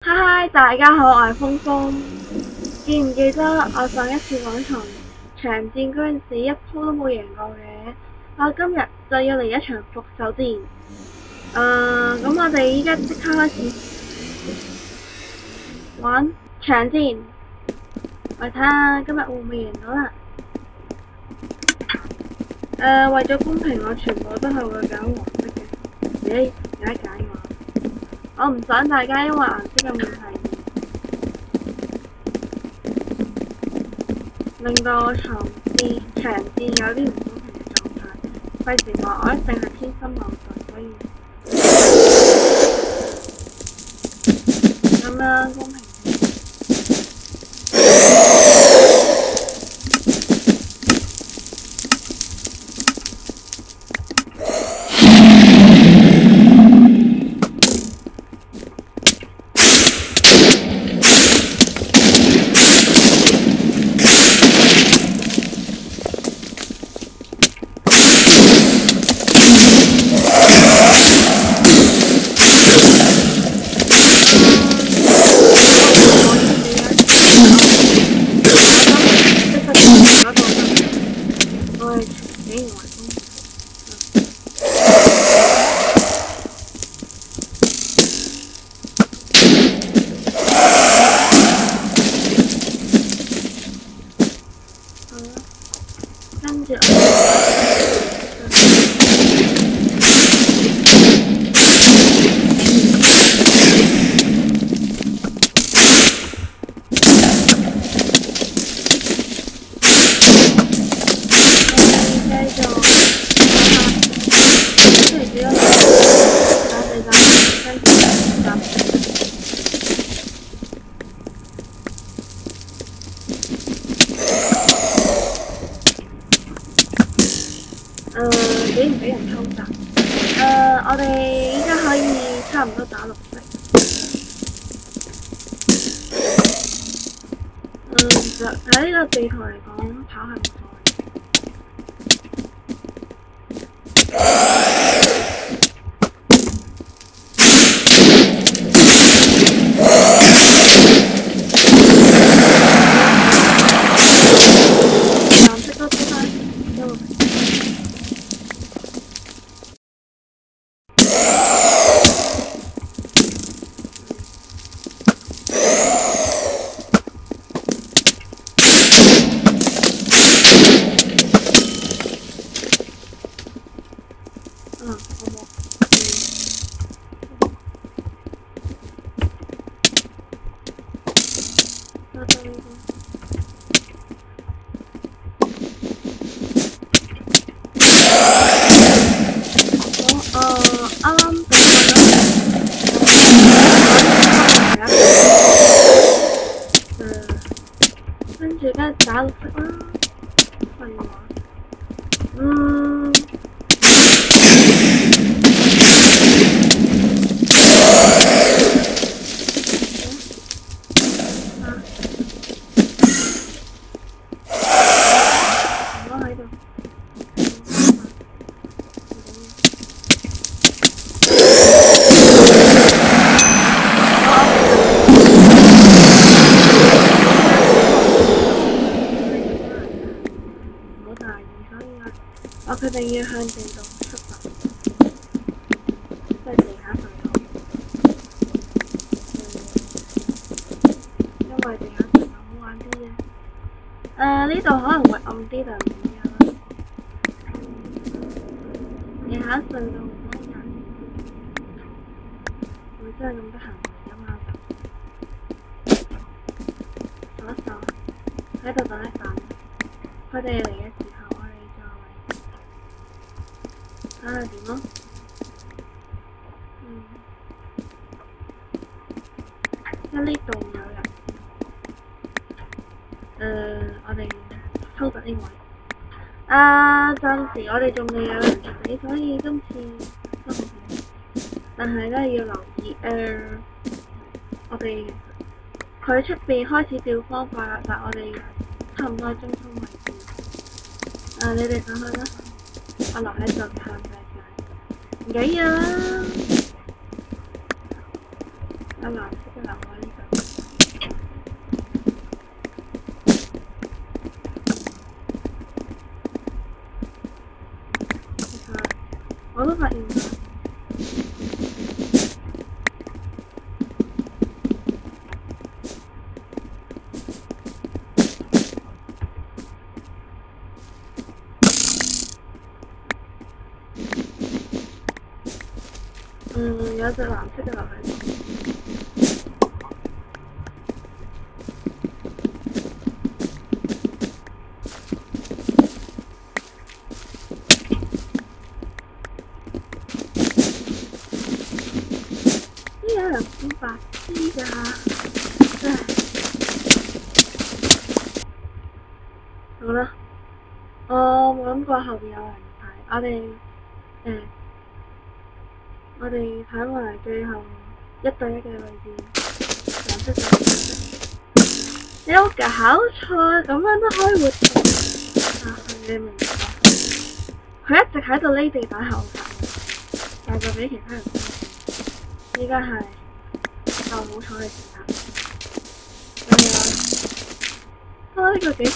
嗨嗨，大家好，我係峰峰。記唔記得我上一次玩場長戰嗰陣時，一鋪都冇贏過嘅？我今日就要嚟一場復仇戰。咁我哋依家即刻開始玩長戰，我睇下今日會唔會贏到啦。為咗公平，我全部都係會揀黃色嘅。你有得揀我唔想大家因為顏色嘅問題令到我長戰有啲唔公平嘅狀態。費事我一定係天生矛盾，所以咁樣公平。跟住俾唔俾人偷襲？我哋依家可以差唔多打綠色。其實喺呢個地圖嚟講，跑係唔錯嘅。藍色都出翻，跟住梗係打綠色啦，廢話。我決定要向正道出發，即係地下隧道。因為地下隧道好玩啲嘅。呢度可能會暗啲，但唔會啊。地下隧道冇乜人，會真係咁得閒嚟㗎嘛？就數一數，喺度等一等，佢哋嚟嘅時候，我哋睇下點咯。因為呢度有人。我哋偷襲呢位。暫時我哋仲未有人死，所以今次都好嘅。但係咧要留意，我哋佢出邊開始掉方塊啦，但係我哋差唔多喺中鋒位置。你哋上去啦，我留喺度睇世界。唔緊要啦。藍色流啊呢個。其實我都發現咗。有隻藍色嘅留喺度。呢有人咁白痴㗎，真係。好啦，我冇諗過後邊有人睇，我哋睇埋最後1對1嘅位置，藍色對藍色。你有搞錯？咁樣都可以活動啊！你明白？佢一直喺度匿地打後發，但就俾其他人發現。依家係就好彩嘅時刻。呢個幾時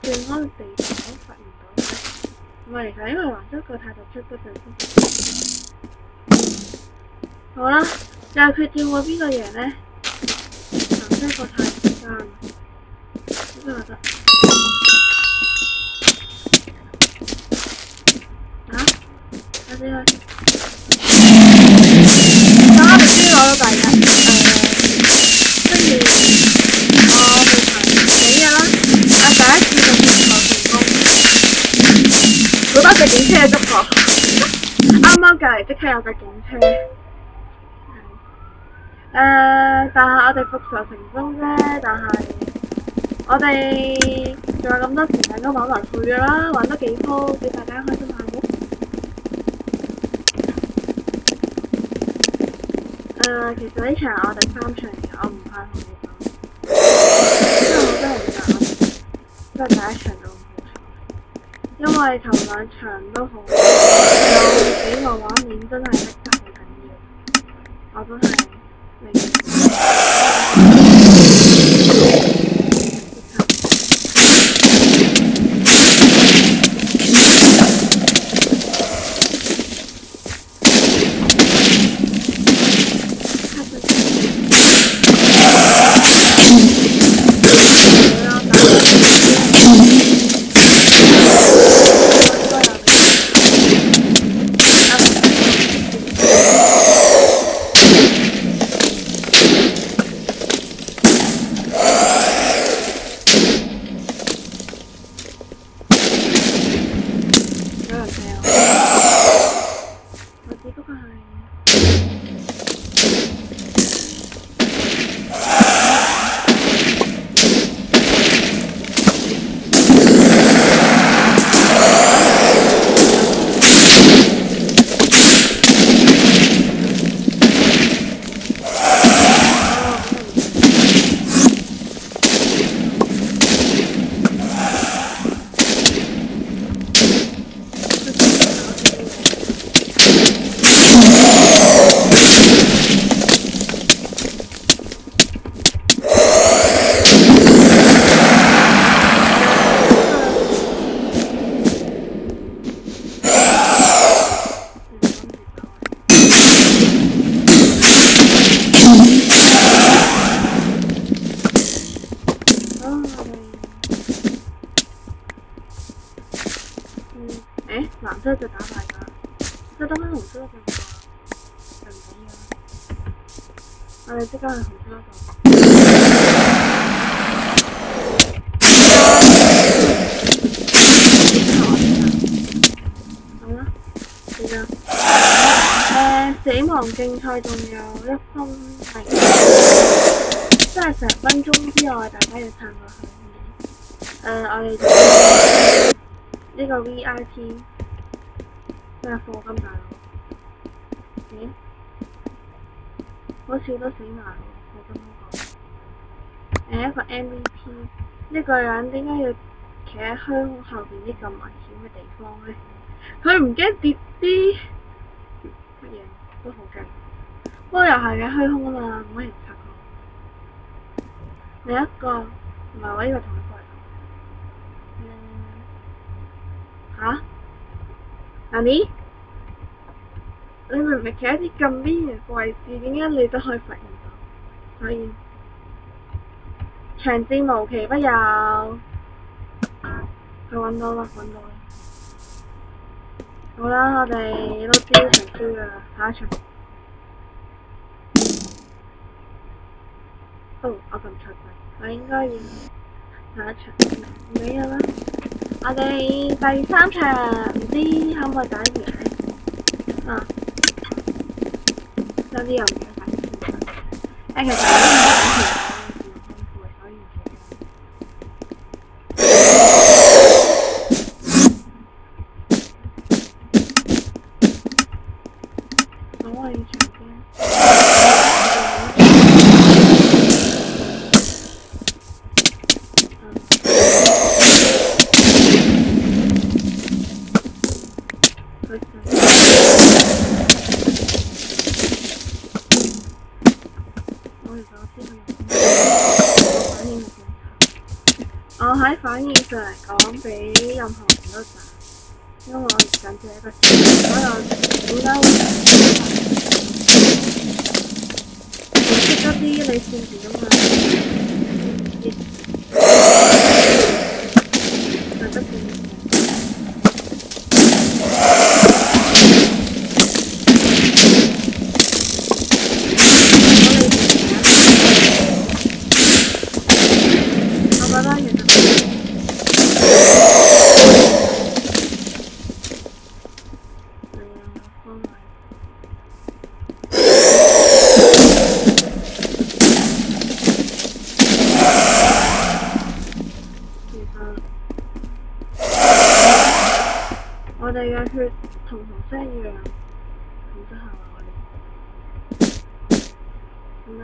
轉開地圖都發現到嘅？唔係，其實因為藍色個態度出得最先。好啦，又決戰過邊個贏呢？藍色個太奸，呢個得。睇先啦。我哋先攞到第一，跟住我去排死嘅啦。第一次就接球成功，好多隻警車捉我。啱啱隔離即刻有架警車。但係我哋復仇成功啫，但係我哋仲有咁多時間都玩埋佢㗎啦，玩得幾鋪，俾大家開心下冇？其實呢場我哋3場嘅，我唔怕同你講，因為我真係唔夾，真係第一場就唔好彩，因為頭2場都好，有幾個畫面真係逼得好緊要，我都係。藍色就打敗㗎，即係得返紅色就唔緊要，我哋即刻去紅色嗰度。好啦，而家死亡競賽仲有1分0，即係10分鐘之內大家要撐過去。我哋就呢個 VIP。咩課金大佬？咦？好似都死埋喎，課金嗰個。一個 MVP， 呢個人點解要企喺虛空後邊啲咁危險嘅地方呢？佢唔驚跌啲乜嘢都好勁，不過又係嘅虛空啊嘛，冇乜人察覺。另一個唔係喎，呢個同一個嚟。嚇？嗱你明明企喺啲咁邊嘅位置，點解你都可以發現到？所以長戰無奇不有。佢揾到啦，揾到啦。好啦，我哋都知成招噶啦，下一場。哦，我撳錯掣，我應該要下一場唔緊要啦。我哋第三場唔知可唔可以打完咧？啊，有啲又唔想打完。其實我都係打完自由豐富嘅，所以唔記得。所謂場邊。我喺反應上嚟講，比任何人都大，因為我唔緊借一個字，所以我點解會識得啲你線字㗎嘛？就得嘅。我哋嘅血同紅色一樣，咁即係話我哋點咧？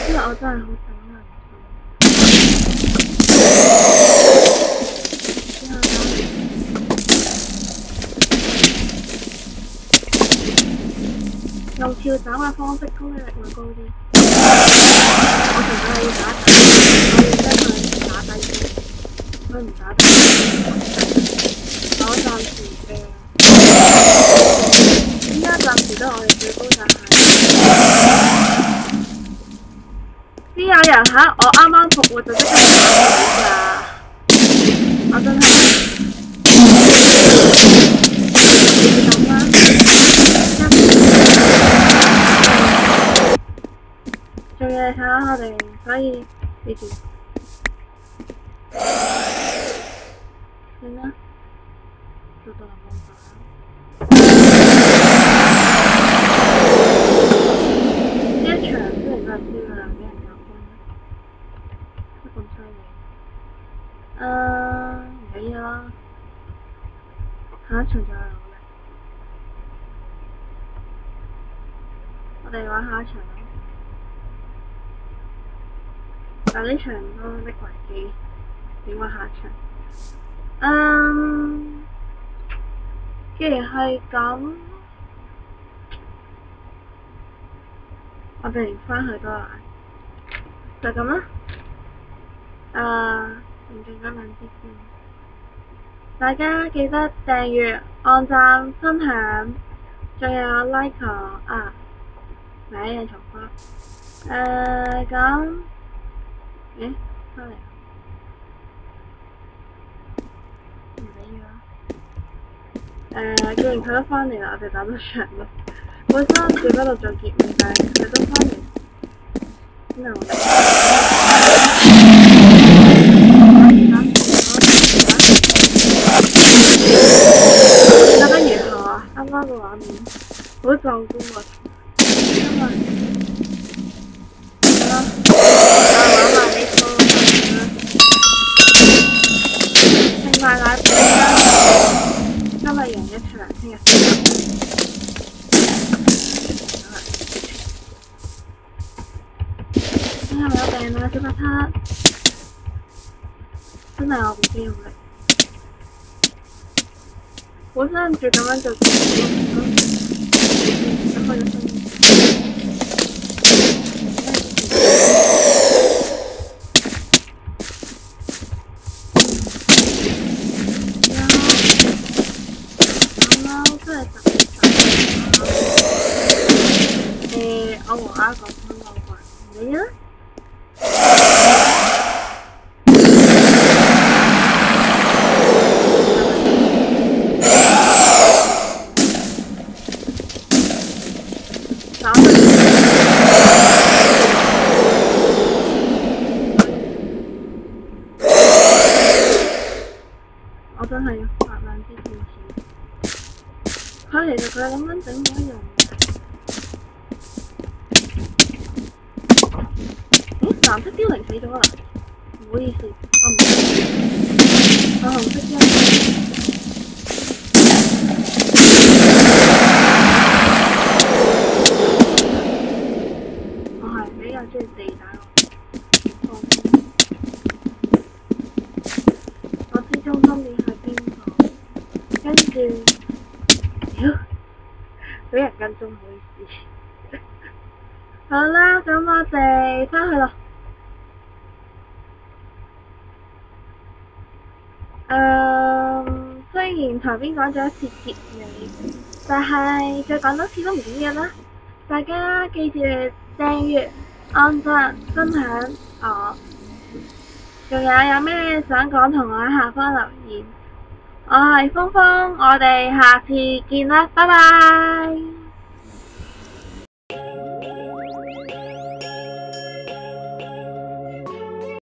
因為我真係好等人之後用跳斬嘅方式攻擊力會高啲。我其實係要打底，我要將佢打低啲，佢唔打底。我暫時依家暫時都係我哋最高就係邊有人嚇我啱啱復活就即刻打你㗎，我真係咁啦，做嘢睇下我哋，所以記住算啦。做到冇法。呢一場雖然都係輸㗎啦，俾人搞分，都咁犀利。唔緊要啦，下一場再努力。我哋玩下一場啦。但呢場都拎為機，點玩下一場？既然係咁，我哋返去都難，就咁啦。唔見咗兩支先，大家記得訂閱、按讚、分享，仲有 like 啊，咪一樣重複。咁，咦，返嚟。既然佢都返嚟啦，我哋打多場咯。本身住嗰度做結尾，但係佢都返嚟，真係好叻。覺得如何啊？啱啱個畫面好壯觀喎，因為好啦，玩埋呢個啦，清埋奶杯啦。今日贏一場，聽日輸。聽日我有病啦，小白撻，真係我部機好力。本身諗住咁樣做節目，開咗心。頭先嗰個唔理啦。打佢！我真係要發兩支電池。佢其實佢諗緊整嗰一樣嘢。藍色凋零死咗啦！唔好意思，我唔知。紅色凋零。我係比較中意地帶我知中心點係邊個，跟住，屌，俾人跟蹤唔好意思。好啦，咁我哋返去咯。雖然頭邊講咗一次結尾，但係再講多次都唔緊要啦。大家記住訂閱、按讚、分享我。仲有咩想講同我喺下方留言。我係峰峰，我哋下次見啦，拜拜。